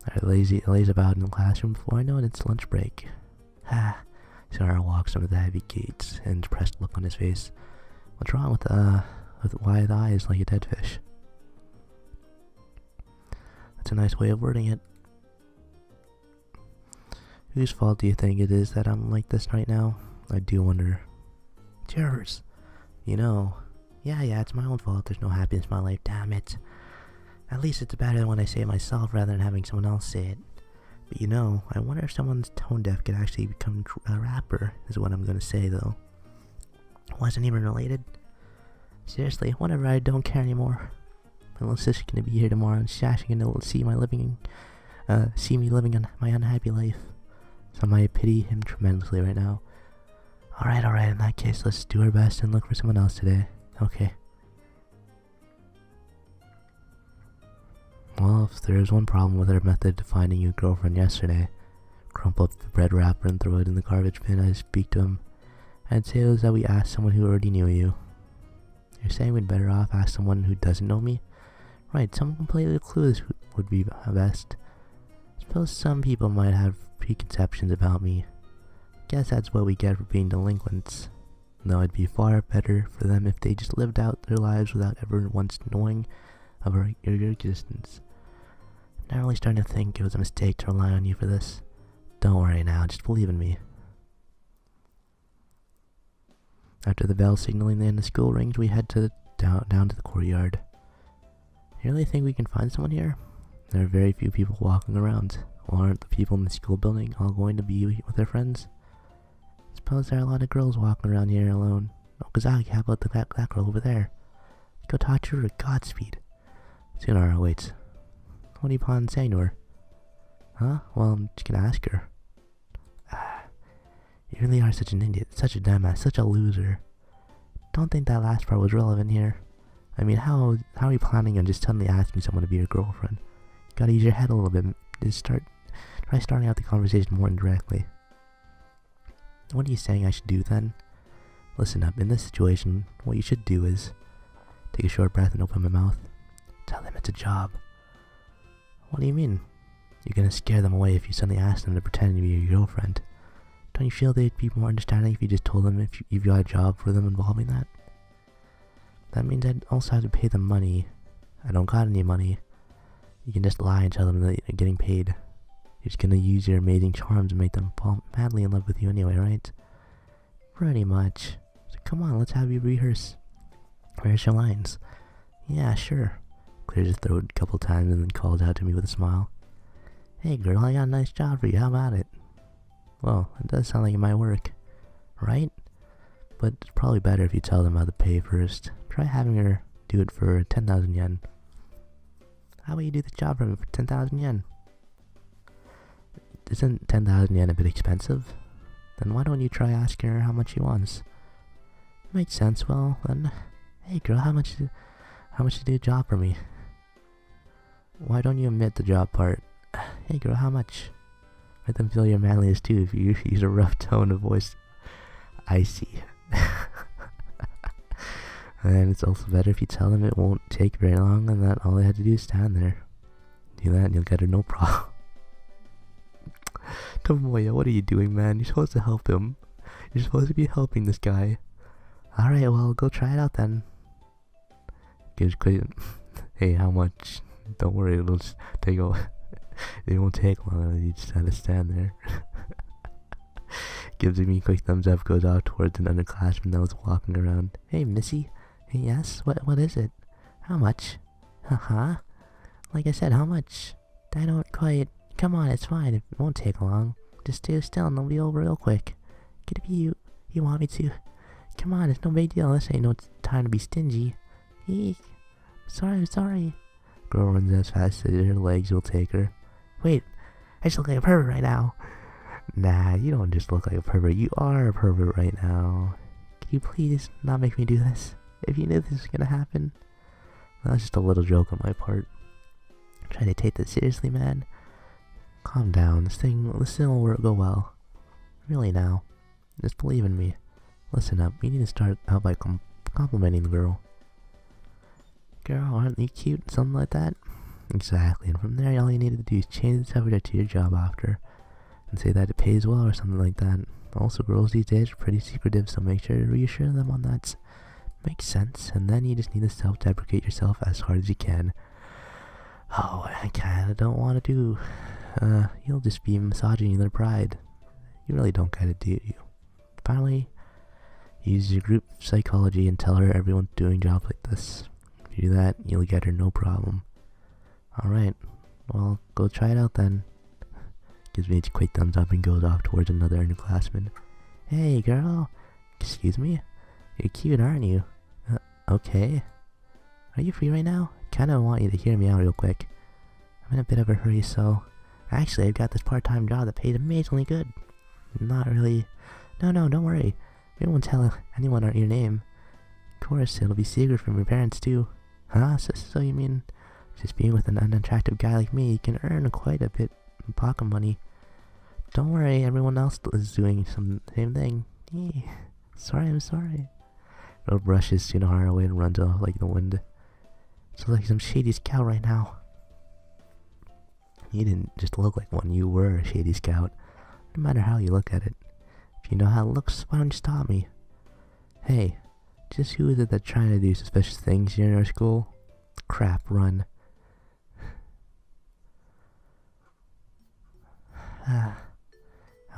I lays about in the classroom before I know it, it's lunch break. Ah, Scar walks under the heavy gates, and depressed look on his face. What's wrong with why the eyes like a dead fish? That's a nice way of wording it. Whose fault do you think it is that I'm like this right now? I do wonder. It's yours. You know. Yeah, it's my own fault. There's no happiness in my life, damn it. At least it's better when I say it myself rather than having someone else say it. But you know, I wonder if someone's tone deaf could actually become a rapper, is what I'm gonna say though. Wasn't even related. Seriously, whatever, I don't care anymore. My little sister's gonna be here tomorrow and she's actually gonna see me living my unhappy life. So I pity him tremendously right now. Alright, in that case, let's do our best and look for someone else today. Okay. Well, if there is one problem with our method to finding your girlfriend yesterday, crumple up the bread wrapper and throw it in the garbage bin as I speak to him, I'd say it was that we asked someone who already knew you. You're saying we'd better off ask someone who doesn't know me? Right, someone completely clueless would be best. Suppose some people might have preconceptions about me. Guess that's what we get for being delinquents. Though it'd be far better for them if they just lived out their lives without ever once knowing of your existence. I'm not really starting to think it was a mistake to rely on you for this. Don't worry now, just believe in me. After the bell signaling the end of school rings, we head down to the courtyard. You really think we can find someone here? There are very few people walking around. Well, aren't the people in the school building all going to be with their friends? Suppose there are a lot of girls walking around here alone. Oh, Kazaki, how about that girl over there? Go talk to her at Godspeed. Tsunara waits. What do you plan on saying to her? Huh? Well, I'm just gonna ask her. You really are such an idiot, such a dumbass, such a loser. Don't think that last part was relevant here. I mean, how are you planning on just suddenly asking someone to be your girlfriend? You gotta use your head a little bit. Just try starting out the conversation more indirectly. What are you saying I should do then? Listen up, in this situation, what you should do is take a short breath and open my mouth. Tell them it's a job. What do you mean? You're gonna scare them away if you suddenly ask them to pretend to be your girlfriend. Don't you feel they'd be more understanding if you just told them if you've got a job for them involving that? That means I'd also have to pay them money. I don't got any money. You can just lie and tell them that you're getting paid. You're just gonna use your amazing charms and make them fall madly in love with you anyway, right? Pretty much. So come on, let's have you rehearse your lines. Yeah, sure. Clears his throat a couple times and then calls out to me with a smile. Hey girl, I got a nice job for you, how about it? Well, it does sound like it might work, right? But it's probably better if you tell them how to pay first. Try having her do it for 10,000 yen. How about you do the job for me for 10,000 yen? Isn't 10,000 yen a bit expensive? Then why don't you try asking her how much she wants? Makes sense. Well, then, hey girl, how much you do a job for me? Why don't you omit the job part? Hey girl, how much? Let them feel your manliness too if you use a rough tone of voice. I see. And it's also better if you tell them it won't take very long and that all they had to do is stand there. Do that and you'll get her no problem. Tomoya, what are you doing, man? You're supposed to help him. You're supposed to be helping this guy. Alright, well, go try it out then. Hey, how much? Don't worry, it'll just take a... It won't take long, you just have to stand there. Gives me a quick thumbs up, goes off towards an underclassman that was walking around. Hey, Missy. Hey, yes? What is it? How much? Haha. Like I said, how much? I don't quite... Come on, it's fine. It won't take long. Just stay still and it'll be over real quick. Could it be you want me to? Come on, it's no big deal. This ain't no time to be stingy. Eek. Sorry. Girl runs as fast as her legs will take her. Wait, I just look like a pervert right now. Nah, you don't just look like a pervert. You are a pervert right now. Can you please not make me do this? If you knew this was gonna happen. Well, that's just a little joke on my part. I'm trying to take this seriously, man. Calm down. This thing will go well. Really now. Just believe in me. Listen up. You need to start out by complimenting the girl. Girl, aren't you cute? Something like that? Exactly, and from there all you needed to do is change the subject to your job after, and say that it pays well or something like that. Also, girls these days are pretty secretive, so make sure to reassure them on that. Makes sense, and then you just need to self-deprecate yourself as hard as you can. Oh, I kinda don't want to do. You'll just be massaging their pride. You really don't gotta do you. Finally, use your group psychology and tell her everyone's doing jobs like this. If you do that, you'll get her no problem. Alright, well, go try it out then. Gives me a quick thumbs up and goes off towards another underclassman. Hey, girl. Excuse me? You're cute, aren't you? Okay. Are you free right now? Kinda want you to hear me out real quick. I'm in a bit of a hurry, so... Actually, I've got this part-time job that pays amazingly good. Not really... No, don't worry. We won't tell anyone your name. Of course, it'll be secret from your parents, too. Huh? So you mean... Just being with an unattractive guy like me, you can earn quite a bit of pocket money. Don't worry, everyone else is doing some same thing. I'm sorry. Girl brushes Tsunahara away and runs off like the wind. It's like some shady scout right now. You didn't just look like one, you were a shady scout. No matter how you look at it. If you know how it looks, why don't you stop me? Hey, just who is it that's trying to do suspicious things here in our school? Crap, run. I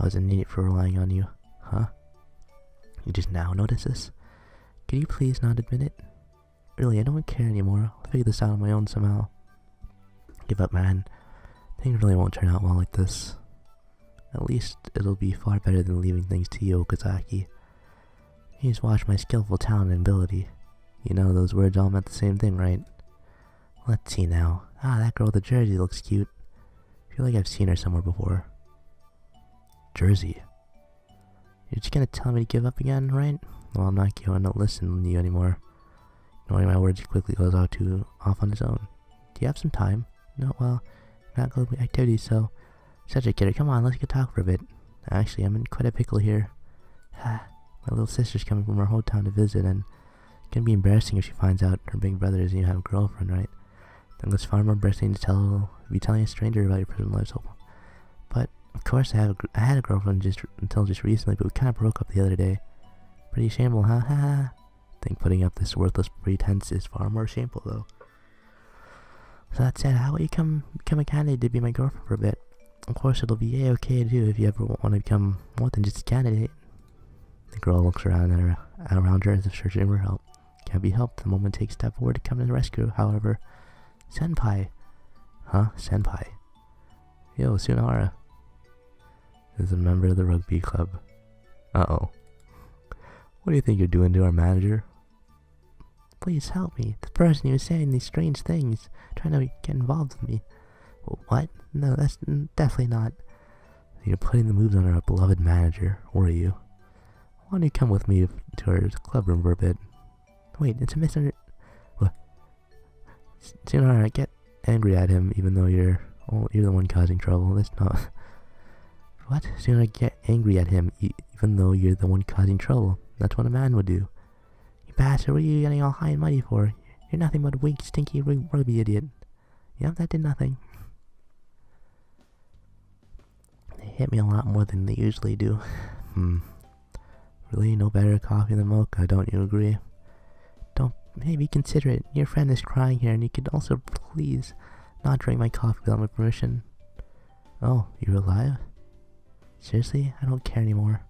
was an idiot for relying on you, huh? You just now notice this? Could you please not admit it? Really, I don't care anymore. I'll figure this out on my own somehow. Give up, man. Things really won't turn out well like this. At least, it'll be far better than leaving things to you, Okazaki. You just watch my skillful talent and ability. You know, those words all meant the same thing, right? Let's see now. That girl with the jersey looks cute. I feel like I've seen her somewhere before. Jersey? You're just gonna tell me to give up again, right? Well, I'm not going to listen to you anymore. Ignoring my words, he quickly goes off on his own. Do you have some time? No, well, not good activities, so... Such a kidder, come on, let's get talk for a bit. Actually, I'm in quite a pickle here. My little sister's coming from her hometown to visit, and it's gonna be embarrassing if she finds out her big brother doesn't even have a girlfriend, right? Then it's far more embarrassing to be telling a stranger about your personal life. So, but of course, I had a girlfriend until just recently, but we kind of broke up the other day. Pretty shameful, huh? I think putting up this worthless pretense is far more shameful, though. So that said, how about you become a candidate to be my girlfriend for a bit? Of course, it'll be a-okay too if you ever want to become more than just a candidate. The girl looks around her as if searching for help. Can't be helped. The moment takes a step forward to come to the rescue, however. Senpai. Huh? Senpai. Yo, Tsunahara is a member of the rugby club. Uh-oh. What do you think you're doing to our manager? Please help me. The person who was saying these strange things, trying to get involved with me. What? No, that's definitely not. You're putting the moves on our beloved manager, were you? Why don't you come with me to our club room for a bit? Wait, it's a misunderstanding. What? Tsunahara, get angry at him, even though you're the one causing trouble. That's not... What? Tsunahara, get angry at him, even though you're the one causing trouble. That's what a man would do. You bastard, what are you getting all high and mighty for? You're nothing but a weak, stinky rugby idiot. Yep, that did nothing. They hit me a lot more than they usually do. Really, no better coffee than mocha, don't you agree? Don't, maybe consider it. Your friend is crying here, and you could also please not drink my coffee without my permission. Oh, you're alive? Seriously? I don't care anymore.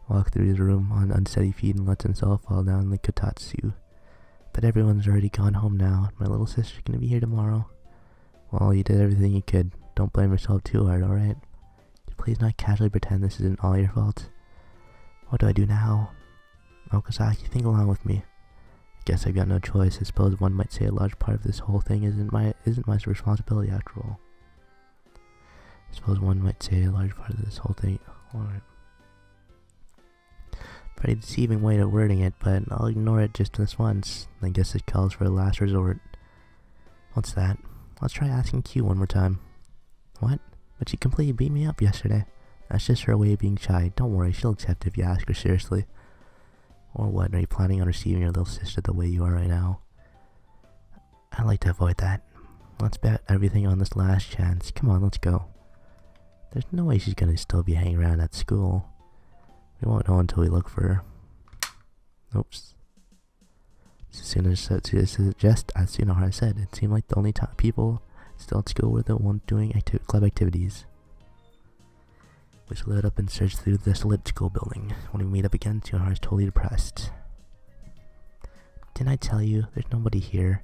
Walk through his room on unsteady feet and lets himself fall down the kotatsu. But everyone's already gone home now. My little sister's gonna be here tomorrow. Well, you did everything you could. Don't blame yourself too hard, alright? Please not casually pretend this isn't all your fault. What do I do now? Okazaki, think along with me. I guess I've got no choice. I suppose one might say a large part of this whole thing isn't my responsibility after all. Alright. Pretty deceiving way of wording it, but I'll ignore it just this once. I guess it calls for a last resort. What's that? Let's try asking Q one more time. What? But she completely beat me up yesterday. That's just her way of being shy. Don't worry, she'll accept if you ask her seriously. Or what, are you planning on receiving your little sister the way you are right now? I'd like to avoid that. Let's bet everything on this last chance. Come on, let's go. There's no way she's gonna still be hanging around at school. We won't know until we look for her. Oops. As soon as I said, it seemed like the only people still at school were the ones doing club activities. We lit up and searched through this lit school building. When we meet up again, Tsunahara is totally depressed. Didn't I tell you? There's nobody here.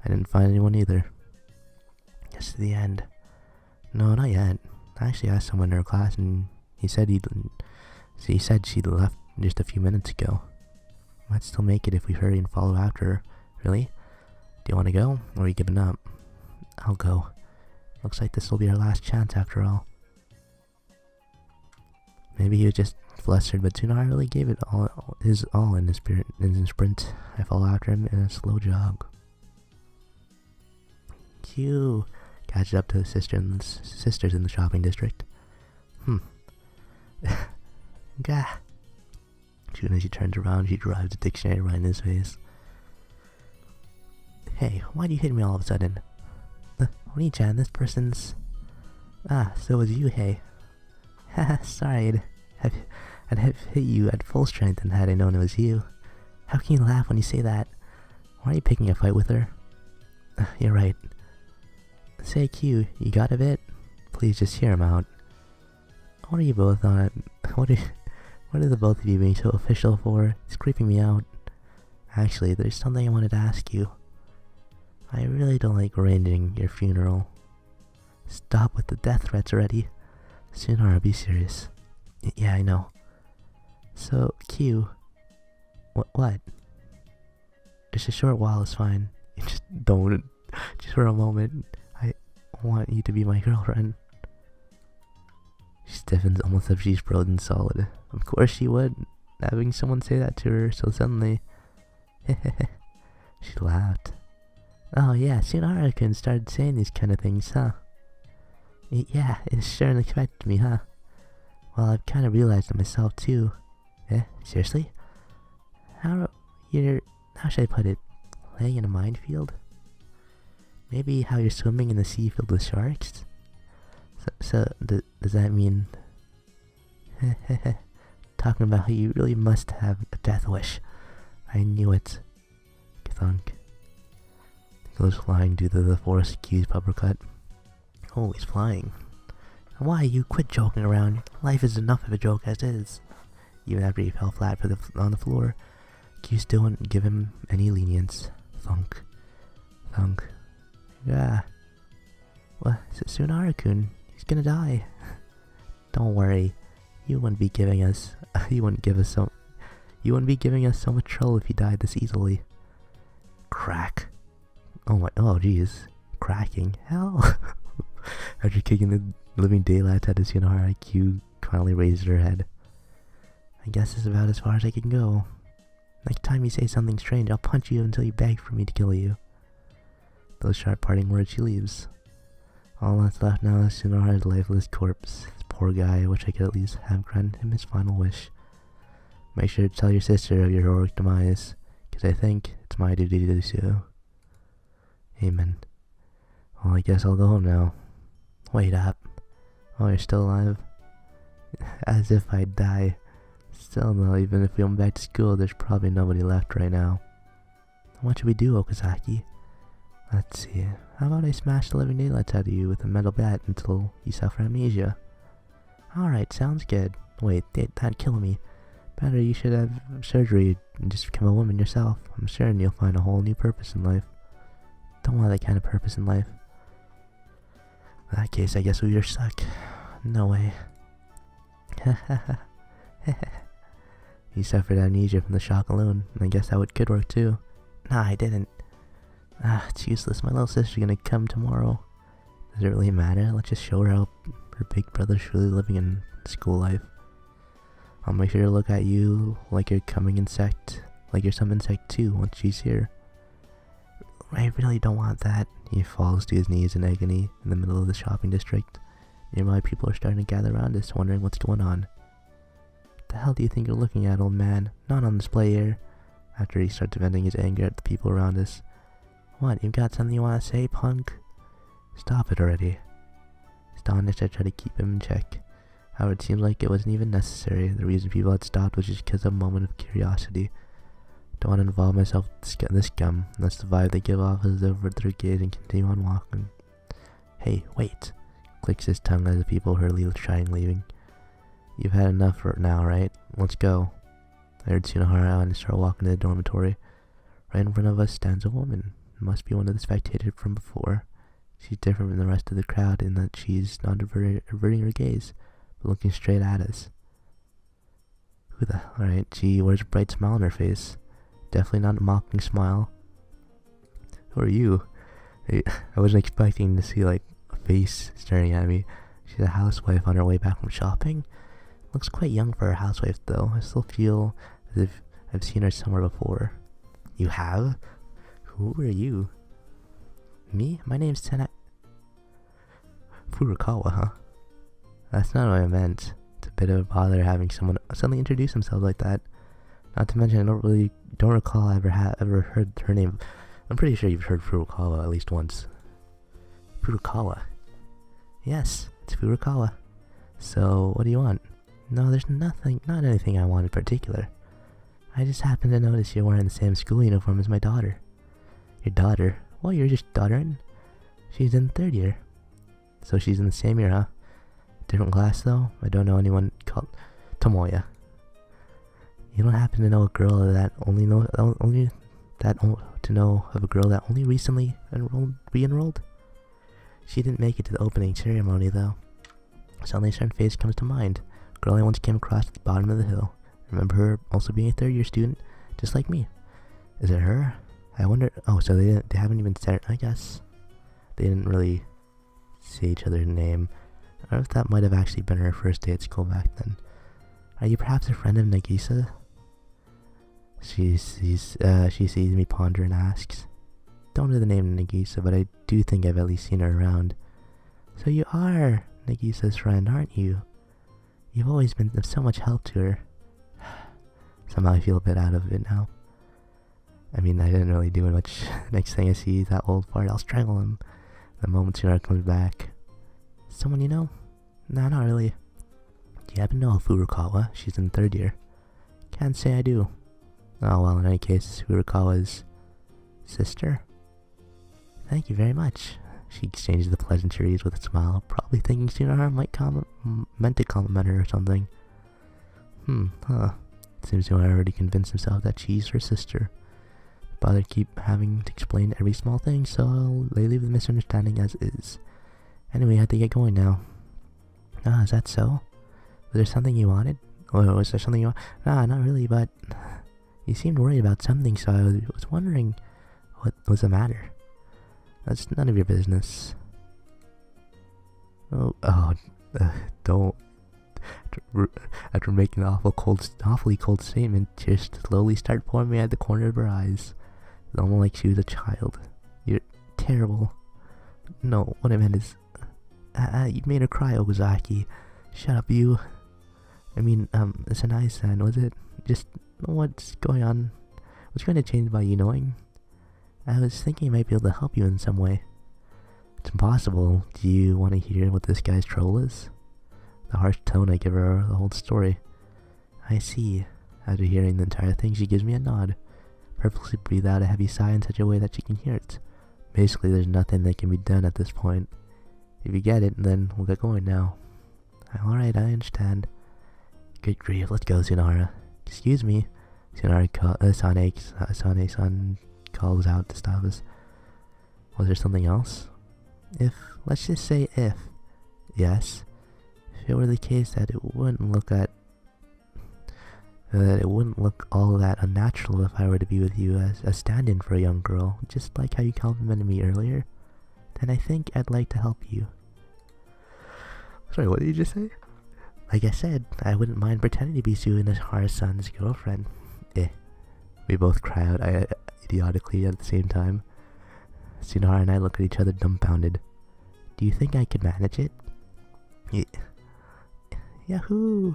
I didn't find anyone either. Guess to the end. No, not yet. I actually asked someone in her class, and he said she'd left just a few minutes ago. Might still make it if we hurry and follow after her. Really? Do you want to go, or are you giving up? I'll go. Looks like this will be our last chance after all. Maybe he was just flustered, but Tsunahara really gave it his all in his sprint. I follow after him in a slow jog. Q catches up to his sisters in the shopping district. Gah. As soon as she turns around, she drives a dictionary right in his face. Hey, why'd you hit me all of a sudden? Oni-chan, this person's... Ah, so was you, hey. Haha, sorry, I'd have hit you at full strength and had I known it was you. How can you laugh when you say that? Why are you picking a fight with her? You're right. Say, Q, you got a bit? Please just hear him out. What are you both on? What are the both of you being so official for? It's creeping me out. Actually, there's something I wanted to ask you. I really don't like arranging your funeral. Stop with the death threats already. Tsunahara, be serious. Yeah, I know. So, Q... What? Just a short while is fine. Just don't... Just for a moment. I want you to be my girlfriend. She stiffens almost as if she's frozen solid. Of course she would. Having someone say that to her so suddenly. She laughed. Oh yeah, Tsunahara-kun started saying these kind of things, huh? Yeah, it's sure unexpected to me, huh? Well, I've kind of realized it myself too. Seriously? How should I put it? Laying in a minefield? Maybe how you're swimming in the sea filled with sharks? So does that mean... Talking about how you really must have a death wish. I knew it. Thunk. Goes flying due to the force Q's uppercut. Oh, he's flying. Why, you quit joking around. Life is enough of a joke as is. Even after he fell flat on the floor, Q still wouldn't give him any lenience. Thunk. Thunk. Yeah. What? Tsunahara-kun, he's gonna die. Don't worry. You wouldn't be giving us so much trouble if he died this easily. Crack. Oh jeez. Cracking. Hell. After kicking the living daylights out of Tsunahara, Q finally raised her head. I guess it's about as far as I can go. Next time you say something strange, I'll punch you until you beg for me to kill you. Those sharp parting words, she leaves. All that's left now is Tsunahara's lifeless corpse. This poor guy, I wish I could at least have granted him his final wish. Make sure to tell your sister of your heroic demise, because I think it's my duty to do so. Amen. Well, I guess I'll go home now. Wait up. Oh, you're still alive? As if I'd die. Still though, even if we went back to school, there's probably nobody left right now. What should we do, Okazaki? Let's see. How about I smash the living daylights out of you with a metal bat until you suffer amnesia? Alright, sounds good. Wait, that'd kill me. Better you should have surgery and just become a woman yourself. I'm certain you'll find a whole new purpose in life. Don't want that kind of purpose in life. In that case, I guess we are stuck. No way. You suffered amnesia from the shock alone, and I guess that could work too. Nah, I didn't. It's useless. My little sister's gonna come tomorrow. Does it really matter? Let's just show her how her big brother's really living in school life. I'll make sure to look at you like you're some insect too once she's here. I really don't want that. He falls to his knees in agony in the middle of the shopping district. Nearby people are starting to gather around us, wondering what's going on. What the hell do you think you're looking at, old man? Not on display here. After he starts venting his anger at the people around us. What, you've got something you want to say, punk? Stop it already. Astonished, I tried to keep him in check. However, it seemed like it wasn't even necessary. The reason people had stopped was just because of a moment of curiosity. Don't want to involve myself with this scum. That's the vibe they give off as they avert their gaze and continue on walking. Hey, wait! Clicks his tongue as the people hurriedly trying leaving. You've had enough for now, right? Let's go. I heard Tsunohara and start walking to the dormitory. Right in front of us stands a woman. It must be one of the spectators from before. She's different from the rest of the crowd in that she's not averting her gaze, but looking straight at us. Alright, she wears a bright smile on her face. Definitely not a mocking smile. Who are you? I wasn't expecting to see like a face staring at me. She's a housewife on her way back from shopping. Looks quite young for a housewife though. I still feel as if I've seen her somewhere before. You have? Who are you? Me? My name's Furukawa, huh? That's not what I meant. It's a bit of a bother having someone suddenly introduce themselves like that. Not to mention, I don't recall I ever heard her name. I'm pretty sure you've heard Furukawa at least once. Furukawa? Yes, it's Furukawa. So, what do you want? No, there's not anything I want in particular. I just happened to notice you're wearing the same school uniform as my daughter. Your daughter? Well, you're just daughtering. She's in 3rd year. So she's in the same year, huh? Different class though? I don't know anyone called Tomoya. You don't happen to know a girl that to know of a girl that only recently re-enrolled? She didn't make it to the opening ceremony though. Suddenly a certain face comes to mind. A girl I once came across at the bottom of the hill. Remember her also being a 3rd year student, just like me. Is it her? I wonder. Oh, so they haven't even said. I guess they didn't really say each other's name. I don't know if that might have actually been her first day at school back then. Are you perhaps a friend of Nagisa? She sees me ponder and asks. Don't know the name Nagisa, but I do think I've at least seen her around. So you are Nagisa's friend, aren't you? You've always been of so much help to her. Somehow I feel a bit out of it now. I mean, I didn't really do much. Next thing I see that old fart, I'll strangle him. The moment Tsunara comes back. Someone you know? No, not really. Do you happen to know Furukawa? She's in 3rd year. Can't say I do. Oh well, in any case, Furukawa's sister. Thank you very much. She exchanges the pleasantries with a smile, probably thinking Tsunara meant to compliment her or something. Seems Tsunara already convinced himself that she's her sister. Bother keep having to explain every small thing, so they leave the misunderstanding as is. Anyway, I have to get going now. Is that so? Was there something you wanted? Or was there something you want? Not really, but you seemed worried about something, so I was wondering what was the matter. That's none of your business. Don't. After making an awfully cold statement, tears slowly start pouring out the corner of her eyes. Almost like she was a child. You're terrible. No, what I meant is, you made her cry, Okazaki. Shut up, you. I mean, Sanai-san, was it? Just, what's going on? What's going to change by you knowing? I was thinking I might be able to help you in some way. It's impossible. Do you want to hear what this guy's trouble is? The harsh tone I give her the whole story. I see. After hearing the entire thing, she gives me a nod. Purposely breathe out a heavy sigh in such a way that she can hear it. Basically, there's nothing that can be done at this point. If you get it, then we'll get going now. Alright, I understand. Good grief, let's go, Tsunara. Excuse me. Sane-san calls out to stop us. Was there something else? Let's just say if. Yes. If it were the case that it wouldn't look all that unnatural if I were to be with you as a stand-in for a young girl, just like how you complimented me earlier, then I think I'd like to help you. Sorry, what did you just say? Like I said, I wouldn't mind pretending to be Tsunahara-san's girlfriend. We both cry out idiotically at the same time. Tsunahara and I look at each other dumbfounded. Do you think I could manage it? Yahoo!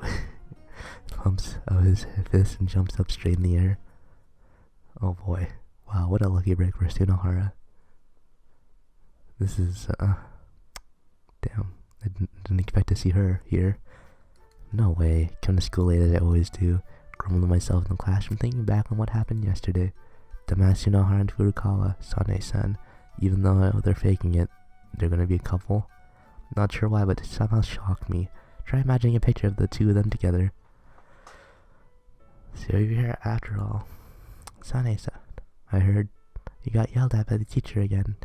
Pumps out his fist and jumps up straight in the air. Oh boy. Wow, what a lucky break for Tsunahara. This is, didn't expect to see her here. No way. Come to school late as I always do. Grumble to myself in the classroom, thinking back on what happened yesterday. Damasu no Hara and Furukawa, Sane-san. Even though they're faking it, they're gonna be a couple. Not sure why, but it somehow shocked me. Try imagining a picture of the two of them together. So you're here after all. Sane-san, I heard you got yelled at by the teacher again.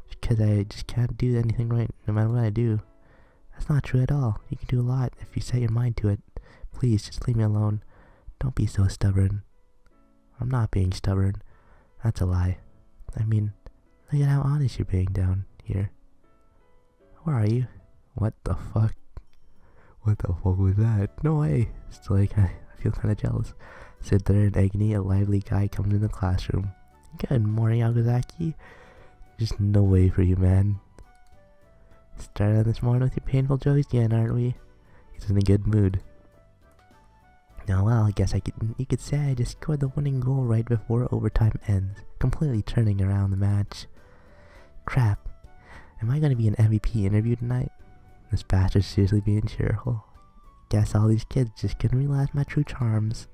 Because I just can't do anything right no matter what I do. That's not true at all. You can do a lot if you set your mind to it. Please, just leave me alone. Don't be so stubborn. I'm not being stubborn. That's a lie. I mean, look at how honest you're being down here. Where are you? What the fuck? What the fuck was that? No way. Still, like, I feel kind of jealous. Sit there in agony, a lively guy comes in the classroom. Good morning, Yagazaki. Just no way for you, man. Started this morning with your painful jokes again, aren't we? He's in a good mood. Oh well, I guess you could say I just scored the winning goal right before overtime ends, completely turning around the match. Crap. Am I gonna be an MVP interview tonight? This bastard's seriously being cheerful. Guess all these kids just couldn't realize my true charms.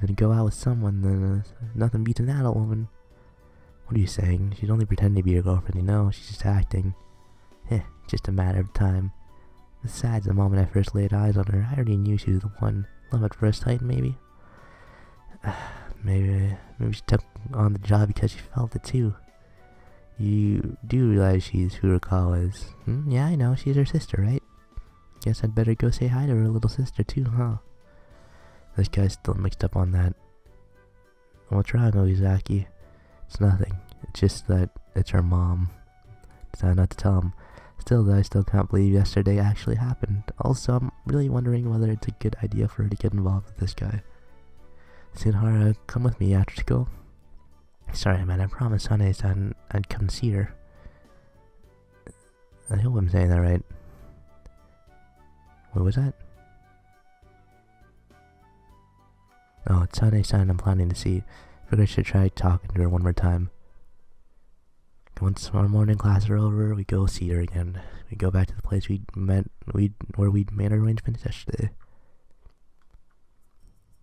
Gonna go out with someone, then nothing beats an adult woman. What are you saying? She's only pretending to be your girlfriend, you know? She's just acting. Just a matter of time. Besides, the moment I first laid eyes on her, I already knew she was the one. Love at first sight, maybe? maybe she took on the job because she felt it too. You do realize she's Furukawa's. Yeah, I know. She's her sister, right? Guess I'd better go say hi to her little sister too, huh? This guy's still mixed up on that. What's wrong, Ozaki? It's nothing. It's just that it's her mom. Decided not to tell him. Still, I still can't believe yesterday actually happened. Also, I'm really wondering whether it's a good idea for her to get involved with this guy. Sinhara, come with me after school. Sorry, man, I promised Sane-san I'd come see her. I hope I'm saying that right. What was that? Oh, it's Sane-san I'm planning to see. Figured I should try talking to her one more time. Once our morning classes are over, we go see her again. We go back to the place where we made our arrangements yesterday.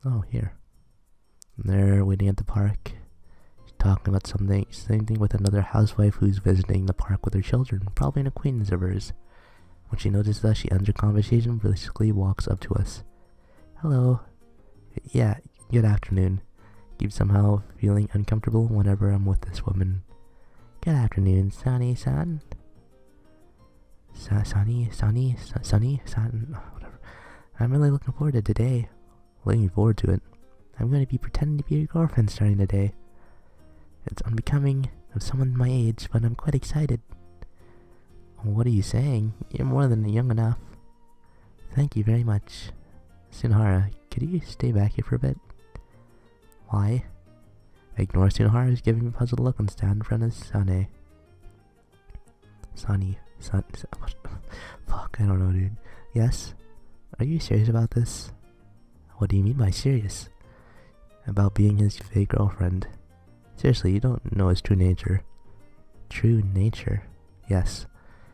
Oh, here. And they're waiting at the park. She's talking about something with another housewife who's visiting the park with her children, probably an acquaintance of hers. When she notices us, she ends her conversation, briskly walks up to us. Hello. Yeah, good afternoon. Keep somehow feeling uncomfortable whenever I'm with this woman. Good afternoon, Sane-san. Sunny, whatever. I'm really looking forward to today. Looking forward to it. I'm going to be pretending to be your girlfriend starting today. It's unbecoming of someone my age, but I'm quite excited. What are you saying? You're more than young enough. Thank you very much. Sunhara, could you stay back here for a bit? Why? I ignore Sunhara, who's giving me a puzzled look and stand in front of Sane. Fuck, I don't know, dude. Yes? Are you serious about this? What do you mean by serious? About being his fake girlfriend. Seriously, you don't know his true nature. True nature? Yes.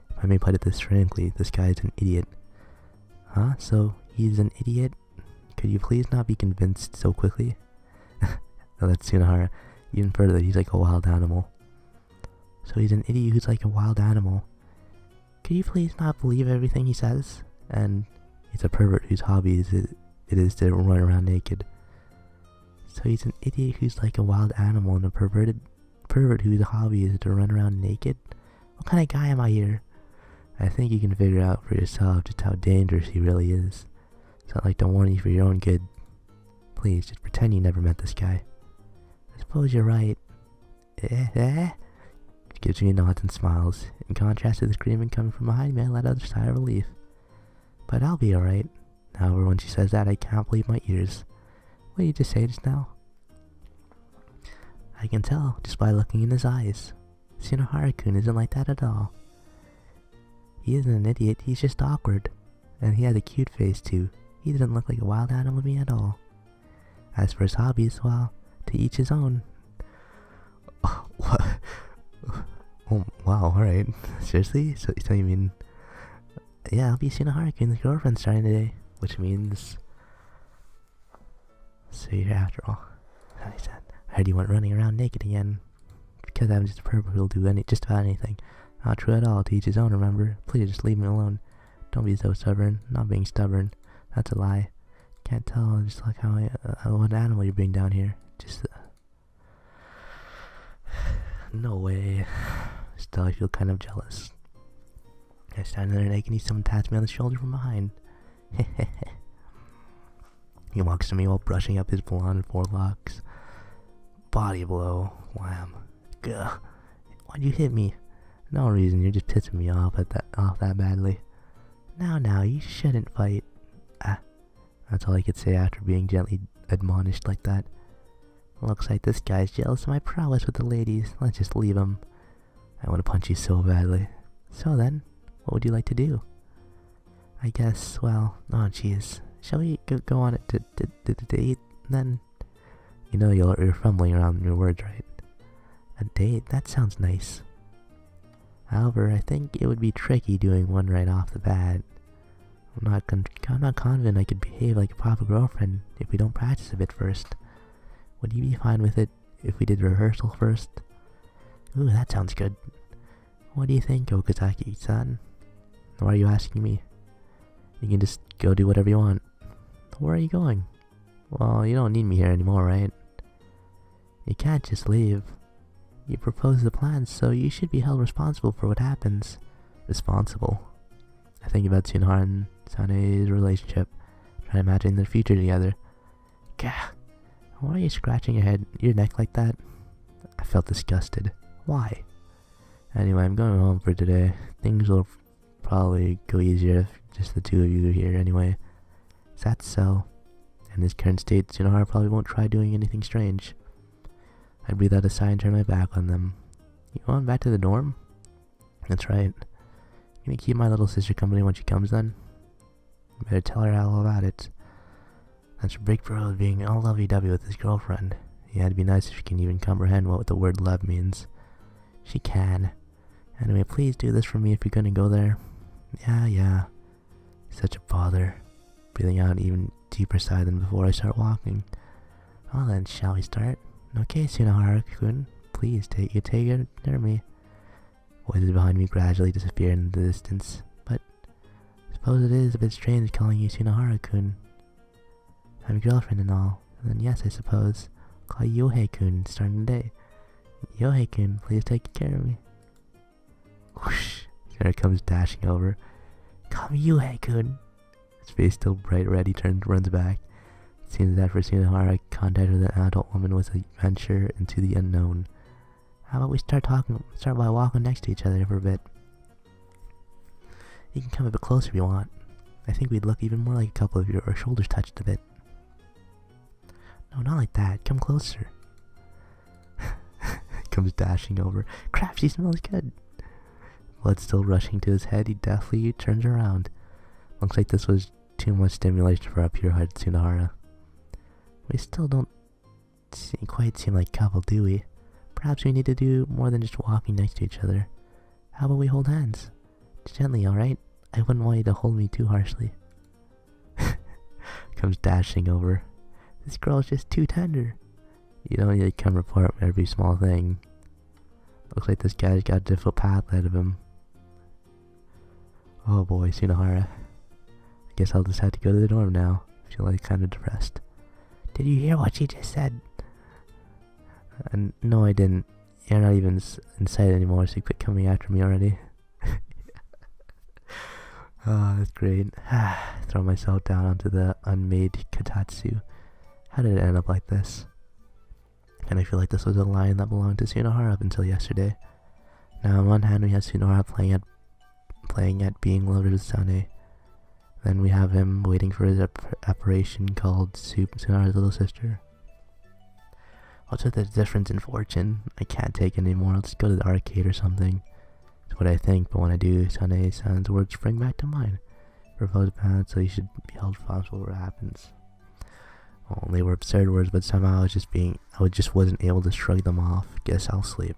If I may put it this frankly, this guy is an idiot. Huh? So, he's an idiot? Could you please not be convinced so quickly? Oh, that's Sunhara. Even further, he's like a wild animal. So he's an idiot who's like a wild animal. Could you please not believe everything he says? And he's a pervert whose hobby it is to run around naked. So he's an idiot who's like a wild animal and a pervert whose hobby is to run around naked? What kind of guy am I here? I think you can figure out for yourself just how dangerous he really is. So I'd like to warn you for your own good. Please, just pretend you never met this guy. I suppose you're right. She gives me nods and smiles, in contrast to the screaming coming from behind me. I let out a sigh of relief. But I'll be alright. However, when she says that, I can't believe my ears. What did you just say just now? I can tell, just by looking in his eyes. Shinohara-kun isn't like that at all. He isn't an idiot, he's just awkward. And he has a cute face too. He doesn't look like a wild animal to me at all. As for his hobbies, well, to each his own. Oh, what? Oh, wow, alright. Seriously? So you mean... Yeah, I'll be Tsunohara-kun's girlfriend starting today, which means... So you're after all. I said, I heard you went running around naked again. Because I'm just a pervert who'll do just about anything. Not true at all, to each his own, remember? Please just leave me alone. Don't be so stubborn. Not being stubborn. That's a lie. Can't tell, just like how what animal you're being down here. Just, no way. Still, I feel kind of jealous. I stand there naked and someone taps me on the shoulder from behind. He walks to me while brushing up his blonde forelocks. Body blow. Wham. Gah. Why'd you hit me? No reason, you're just pissing me off that badly. Now, you shouldn't fight. Ah. That's all I could say after being gently admonished like that. Looks like this guy's jealous of my prowess with the ladies. Let's just leave him. I want to punch you so badly. So then, what would you like to do? I guess, well, oh jeez. Shall we go on it to date then? You know you're fumbling around your words, right? A date? That sounds nice. However, I think it would be tricky doing one right off the bat. I'm not confident I could behave like a proper girlfriend if we don't practice a bit first. Would you be fine with it if we did rehearsal first? Ooh, that sounds good. What do you think, Okazaki-san? Why are you asking me? You can just go do whatever you want. Where are you going? Well, you don't need me here anymore, right? You can't just leave. You proposed the plans, so you should be held responsible for what happens. Responsible? I think about Tsunohara and Sane's relationship, trying to imagine their future together. Gah! Why are you scratching your neck like that? I felt disgusted. Why? Anyway, I'm going home for today. Things will probably go easier if just the two of you are here anyway. Is that so? In this current state, Tsunohara probably won't try doing anything strange. I breathe out a sigh and turn my back on them. You going back to the dorm? That's right. Can you keep my little sister company when she comes then? Better tell her all about it. That's Big Bro being all lovey-dovey with his girlfriend. Yeah, it'd be nice if she can even comprehend what the word love means. She can. Anyway, please do this for me if you're gonna go there. Yeah. Such a bother. Breathing out an even deeper sigh than before I start walking. Well then, shall we start? Okay, Tsunohara-kun, please take it near me. Voices behind me gradually disappear in the distance, but I suppose it is a bit strange calling you Tsunohara-kun. I'm your girlfriend and all, and then yes, I suppose, I'll call you Yohei-kun starting today. Yohei-kun, please take care of me. Whoosh! There it comes dashing over. Call me Yohei-kun. His face still bright red, he runs back. It seems that for Tsunohara, contact with an adult woman was a venture into the unknown. How about we start by walking next to each other for a bit? You can come a bit closer if you want. I think we'd look even more like a couple if our shoulders touched a bit. No, not like that. Come closer. Comes dashing over. Crap, she smells good. Blood still rushing to his head, he deftly turns around. Looks like this was too much stimulation for our pure-hearted Tsunohara. We still don't quite seem like a couple, do we? Perhaps we need to do more than just walking next to each other. How about we hold hands? Gently, alright? I wouldn't want you to hold me too harshly. Comes dashing over. This girl is just too tender. You don't need to come report every small thing. Looks like this guy's got a difficult path ahead of him. Oh boy, Tsunohara. I guess I'll just have to go to the dorm now. I feel like kind of depressed. Did you hear what she just said? No, I didn't. You're not even in sight anymore, so you quit coming after me already. Oh, that's great. Throw myself down onto the unmade katatsu. How did it end up like this? And I feel like this was a line that belonged to Tsunohara up until yesterday. Now on one hand we have Tsunohara playing at being loved with Sane. Then we have him waiting for his apparition called Tsunohara's little sister. What's with the difference in fortune? I can't take it anymore. Let's go to the arcade or something. That's what I think, but when I do, Sane-san's words spring back to mind. Proposed bad, so you should be held responsible for what happens. Well, they were absurd words, but somehow I just wasn't able to shrug them off. Guess I'll sleep.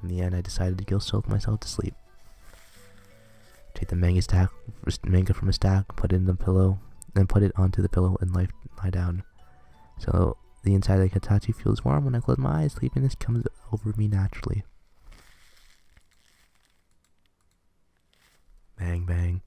In the end, I decided to go soak myself to sleep. Take the manga from a stack, put it in the pillow, then put it onto the pillow and lie down. So the inside of the Hitachi feels warm. When I close my eyes, sleepiness comes over me naturally. Bang, bang.